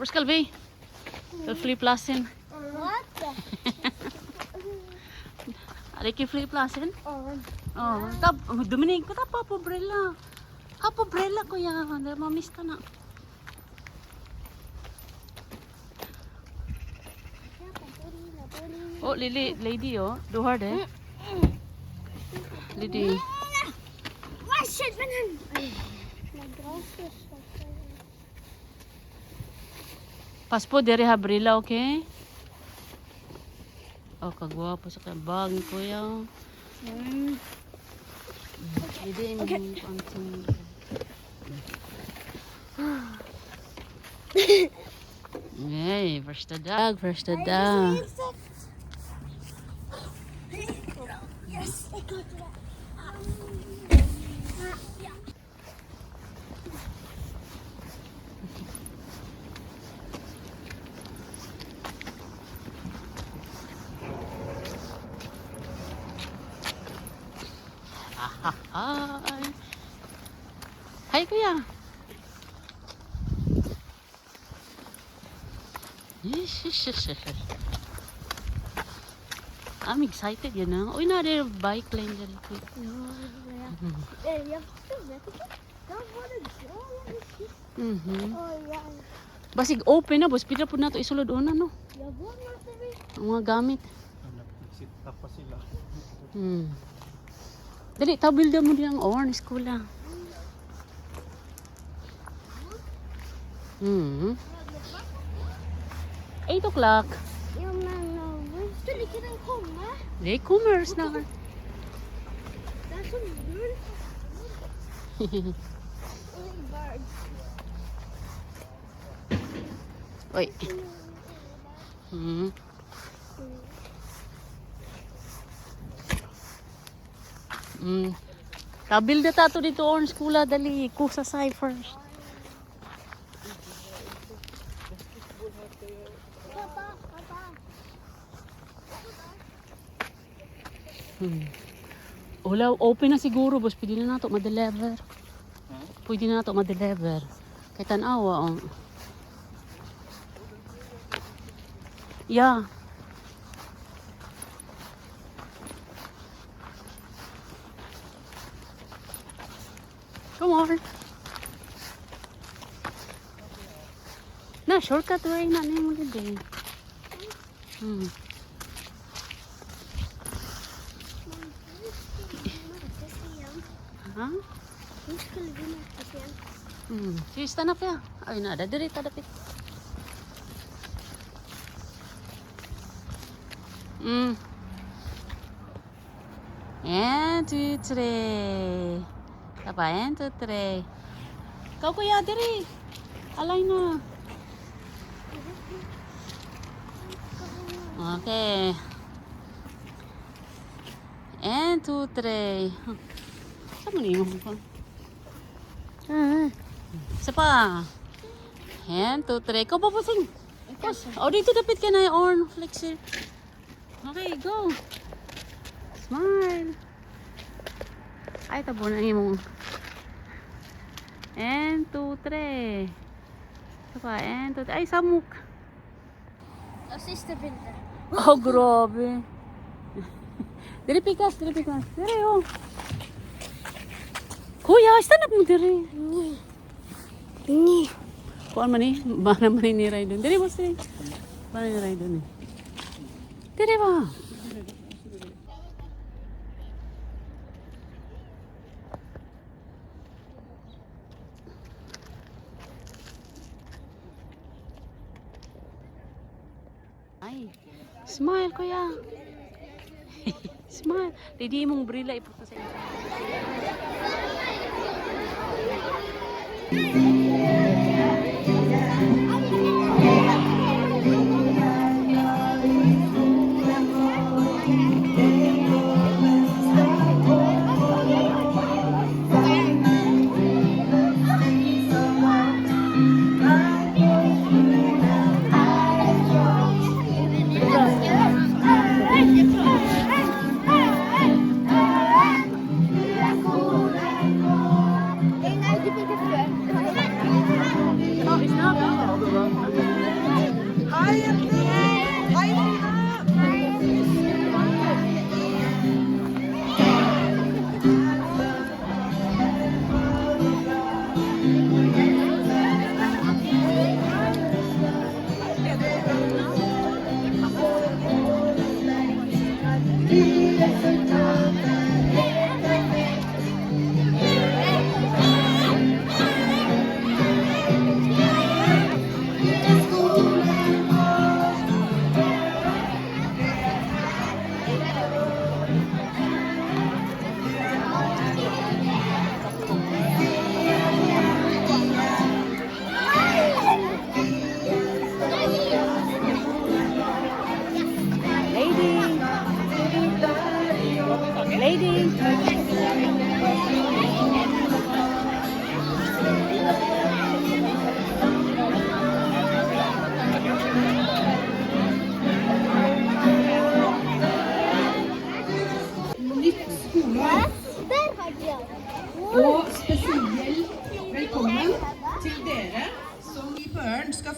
skal vi? Til flyplassen. What? Er det ikke flyplassen? Oh. Dominic, ko pa po brilla. Kapo brilla ko ya. Hindi mamista na. Oh, lady oh. Duhar de. Lady. Wash it, man. Paspo dere ha brilla, okay? Oh, kagwapo sa bag ni kuya. Hindi mo pansin. Hey, first the dog, first the dog. Yes, I got that. Hi. Hi, kuya. I'm excited, you know. Uy, na rin bike lane dyan. Basig open na, boss. Pila po na ito isulod una, no? Ang mga gamit. Nagsita pa sila. Dali, tabil mo din ang orange kulang. 8 o'clock. Det kommer snart. Oj. Tabil na tato dito orange kula dali kusa say first. Wala, open na siguro, boss. Pwede na nato ma-deliver. Pwede na nato ma-deliver. Kay tanawa, oh. Yeah. Come on. Na, shortcut way na na mo din. Huh? Sige, stand up ya. Ay na, dadiri tadapit. 1, 2, 3. Tapa, 1, 2, 3. Kau kuya, diri. Alay na. Okay. 1, 2, 3. Saan mo niyo ko? Isa pa. 1, 2, 3. Ikaw pa pusing. O, dito dapit ka na yung flexer. Okay, go. Smile. Ay, tabo na yung 1, 2, 3. Isa pa. 1, 2, 3. Ay, samuk. Sister Binta. Oh, grabe. Diri pikas, diri pikas. Diri, oh. Kuya, stand up mo diri. Ini. Kuan man ni, mana man ni ray doon. Diri boss diri. Mana ni ray doon eh. Diri ba? Ay, smile kuya. Smile. Didi mong brila iputo sa iyo.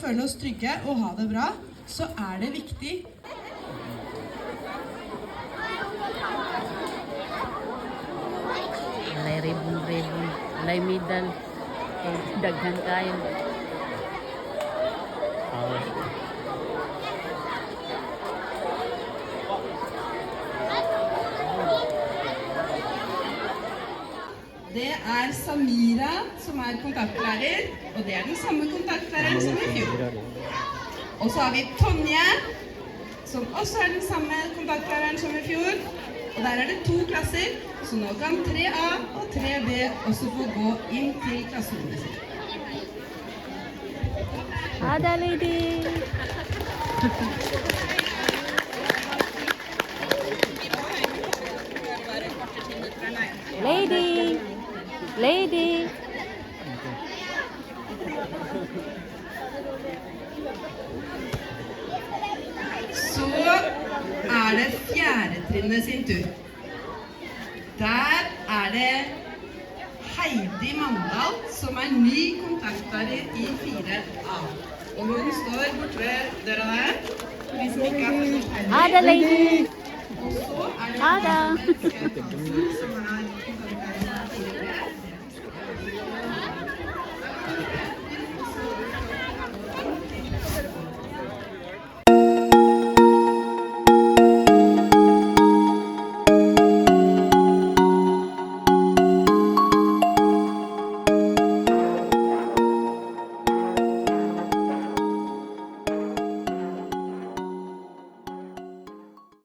føle oss trygge og ha det bra, så er det viktig Walay ribbon-ribbon. Walay medal. Daghan kayo. Det er Samira som er kontaktlærer, og det er den samme kontaktlæreren som i fjor. Og så har vi Tonje, som også er den samme kontaktlæreren som i fjor. Og der er det 2 klasser, så nå kan 3A og 3B også få gå inn til klasserommet sitt. Ha det, lady! Lady! Lady! Så er det 4. trinnet sin tur. Der er det Heidi Mandal, som er ny kontaktlærer i 4A. Og hun står borte ved døra der. For de som ikke har fått opp Ha det, lady! Og så er det Ha det! Skaut Hansen, som er kontaktlærer